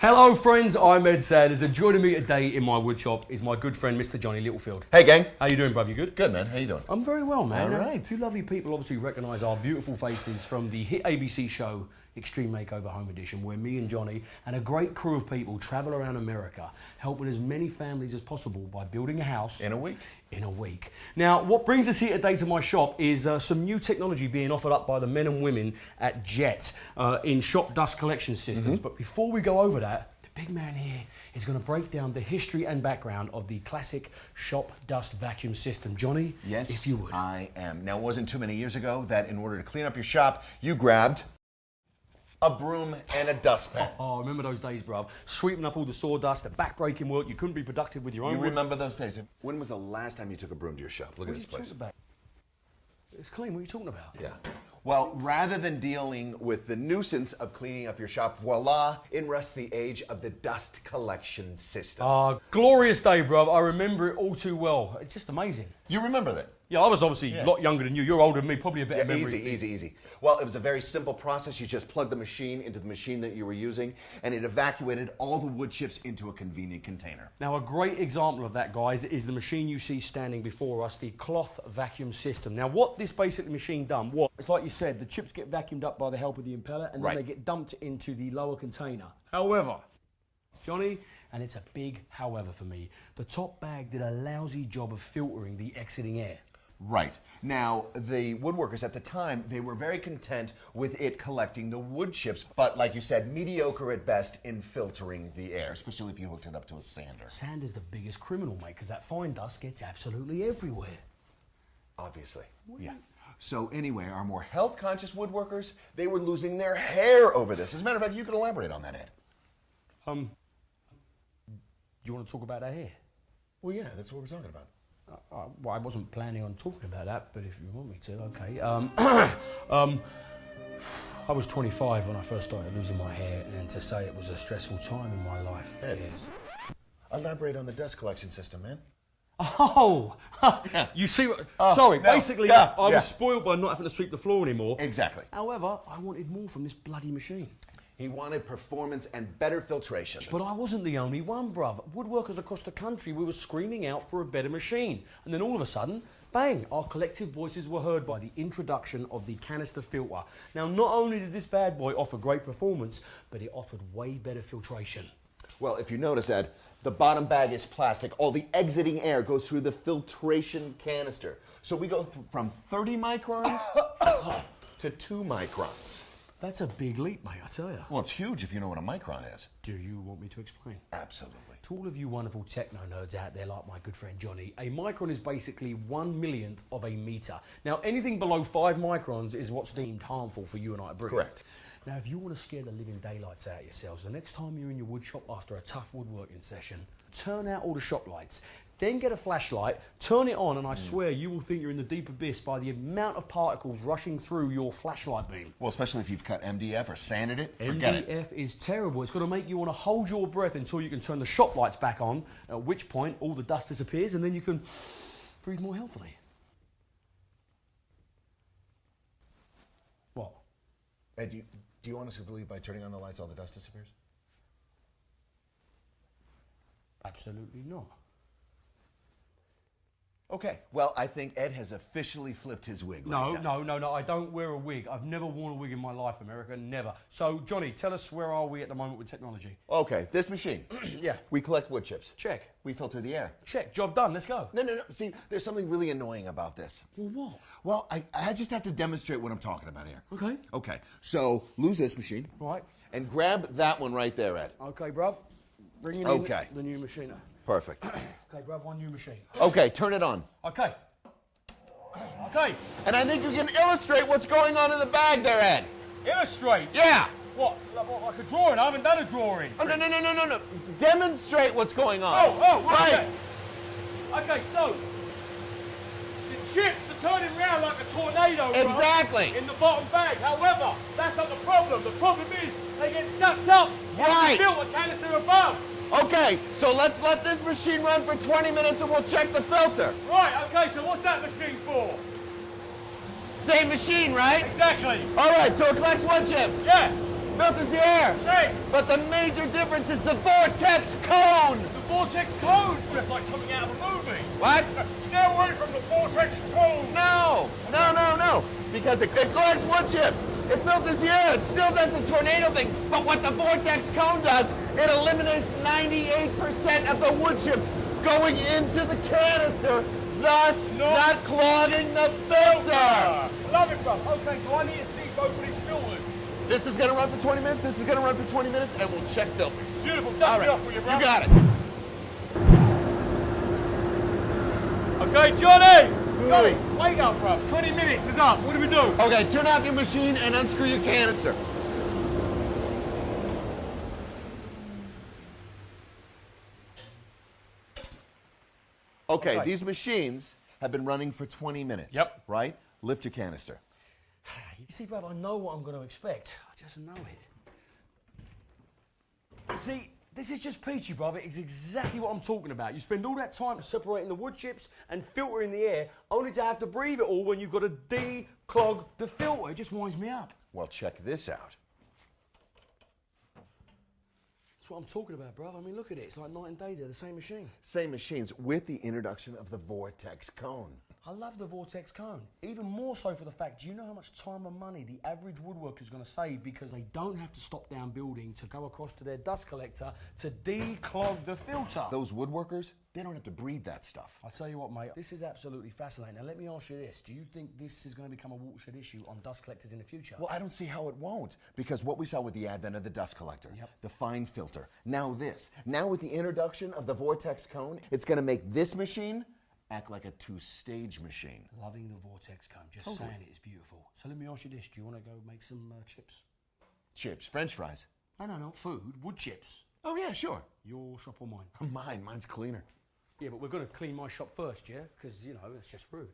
Hello friends, I'm Ed Sanders and joining me today in my wood shop is my good friend Mr. Johnny Littlefield. Hey gang. How you doing, bruv? You good? Good man, how you doing? I'm very well, man. All right. Two lovely people obviously recognise our beautiful faces from the hit ABC show Extreme Makeover Home Edition, where me and Johnny and a great crew of people travel around America helping as many families as possible by building a house In a week. In a week. Now, what brings us here today to my shop is some new technology being offered up by the men and women at Jet in shop dust collection systems. But before we go over that, the big man here is going to break down the history and background of the classic shop dust vacuum system. Johnny, Yes, if you would. I am. Now, it wasn't too many years ago that in order to clean up your shop, you grabbed a broom and a dustpan. Oh, remember those days, bruv. Sweeping up all the sawdust, the back-breaking work. You couldn't be productive with your own You work. remember those days? When was the last time you took a broom to your shop? Look at What are this you place. talking about? It's clean. What are you talking about? Yeah. Well, rather than dealing with the nuisance of cleaning up your shop, voila, in rests the age of the dust collection system. Glorious day, bruv. I remember it all too well. It's just amazing. You remember that? Yeah, I was obviously a lot younger than you. You're older than me, probably a better memory. Easy. Well, it was a very simple process. You just plugged the machine into the machine that you were using, and it evacuated all the wood chips into a convenient container. Now, a great example of that, guys, is the machine you see standing before us, the cloth vacuum system. Now, what this basically machine done was, it's like you said, the chips get vacuumed up by the help of the impeller, and then they get dumped into the lower container. However, Johnny, and it's a big however for me, the top bag did a lousy job of filtering the exiting air. Right. Now, the woodworkers at the time, they were very content with it collecting the wood chips, but like you said, mediocre at best in filtering the air, especially if you hooked it up to a sander. Sander's the biggest criminal, mate, because that fine dust gets absolutely everywhere. Obviously. Yeah. So anyway, our more health-conscious woodworkers, they were losing their hair over this. As a matter of fact, you could elaborate on that, Ed. You want to talk about that here? Well, yeah, that's what we're talking about. Well, I wasn't planning on talking about that, but if you want me to, okay. I was 25 when I first started losing my hair, and to say it was a stressful time in my life. Ed. Yes. Elaborate on the dust collection system, man. Oh, you see what? Sorry, basically, I was spoiled by not having to sweep the floor anymore. Exactly. However, I wanted more from this bloody machine. He wanted performance and better filtration. But I wasn't the only one, bruv. Woodworkers across the country, we were screaming out for a better machine. And then all of a sudden, bang, our collective voices were heard by the introduction of the canister filter. Now, not only did this bad boy offer great performance, but it offered way better filtration. Well, if you notice, Ed, the bottom bag is plastic. All the exiting air goes through the filtration canister. So we go from 30 microns to 2 microns. That's a big leap, mate, I tell you. Well, it's huge if you know what a micron is. Do you want me to explain? Absolutely. To all of you wonderful techno nerds out there like my good friend Johnny, a micron is basically 1/1,000,000th of a metre. Now, anything below 5 microns is what's deemed harmful for you and I to breathe. Correct. Now, if you want to scare the living daylights out of yourselves, the next time you're in your wood shop after a tough woodworking session, turn out all the shop lights. Then get a flashlight, turn it on, and I swear you will think you're in the deep abyss by the amount of particles rushing through your flashlight beam. Well, especially if you've cut MDF or sanded it, forget it. MDF is terrible. It's going to make you want to hold your breath until you can turn the shop lights back on, at which point all the dust disappears, and then you can breathe more healthily. What? Ed, do you honestly believe by turning on the lights all the dust disappears? Absolutely not. Okay, well, I think Ed has officially flipped his wig. No, I don't wear a wig. I've never worn a wig in my life, America, never. So, Johnny, tell us, where are we at the moment with technology? Okay, this machine. Yeah. We collect wood chips. Check. We filter the air. Check. Job done. Let's go. No. See, there's something really annoying about this. Well, what? Well, I just have to demonstrate what I'm talking about here. Okay. Okay, so lose this machine. Right. And grab that one right there, Ed. Okay, bruv. Bring in the new machine. Perfect. Okay, bruv, one new machine. Okay, turn it on. Okay. Okay. And I think you can illustrate what's going on in the bag there, Ed. Illustrate? Yeah. What? Like a drawing? I haven't done a drawing. Oh, no. Demonstrate what's going on. Right. Okay, so the chips are turning around like a tornado, bro, Exactly. in the bottom bag. However, that's not the problem. The problem is they get sucked up Right. and fill the canister above. Okay, so let's let this machine run for 20 minutes and we'll check the filter. Right, okay, so what's that machine for? Same machine, right? Exactly. All right, so it collects wood chips. Yeah. filters the air. See? But the major difference is the vortex cone. The vortex cone! Just like something out of a movie. What? Stay away from the vortex cone! No. Because it collects wood chips. It filters the air. It still does the tornado thing. But what the vortex cone does, it eliminates 98% of the wood chips going into the canister, thus not clogging the filter. Love it, bro. Okay, so I need to see both of these filters. This is going to run for 20 minutes. This is going to run for 20 minutes, and we'll check filters. Beautiful. All Dust right. it off for you, bro. You got it. Okay, Johnny! Johnny, wake up, bro. 20 minutes is up. What do we do? Okay, turn off your machine and unscrew your canister. Okay, these machines have been running for 20 minutes. Yep. Right? Lift your canister. You see, bruv, I know what I'm going to expect. I just know it. You see, this is just peachy, bruv. It's exactly what I'm talking about. You spend all that time separating the wood chips and filtering the air, only to have to breathe it all when you've got to declog the filter. It just winds me up. Well, check this out. That's what I'm talking about, bruv. I mean, look at it. It's like night and day. They're the same machine. Same machines with the introduction of the vortex cone. I love the vortex cone. Even more so for the fact, do you know how much time and money the average woodworker is going to save because they don't have to stop down building to go across to their dust collector to declog the filter? Those woodworkers, they don't have to breathe that stuff. I tell you what, mate, this is absolutely fascinating. Now, let me ask you this. Do you think this is going to become a watershed issue on dust collectors in the future? Well, I don't see how it won't, because what we saw with the advent of the dust collector, the fine filter, now this. Now with the introduction of the vortex cone, it's going to make this machine act like a two-stage machine. Loving the vortex cone. Just saying it is beautiful. So let me ask you this. Do you want to go make some chips? Chips, French fries. No. Food. Wood chips. Oh, yeah, sure. Your shop or mine? Mine's cleaner. Yeah, but we're going to clean my shop first, yeah? Because, you know, it's just rude.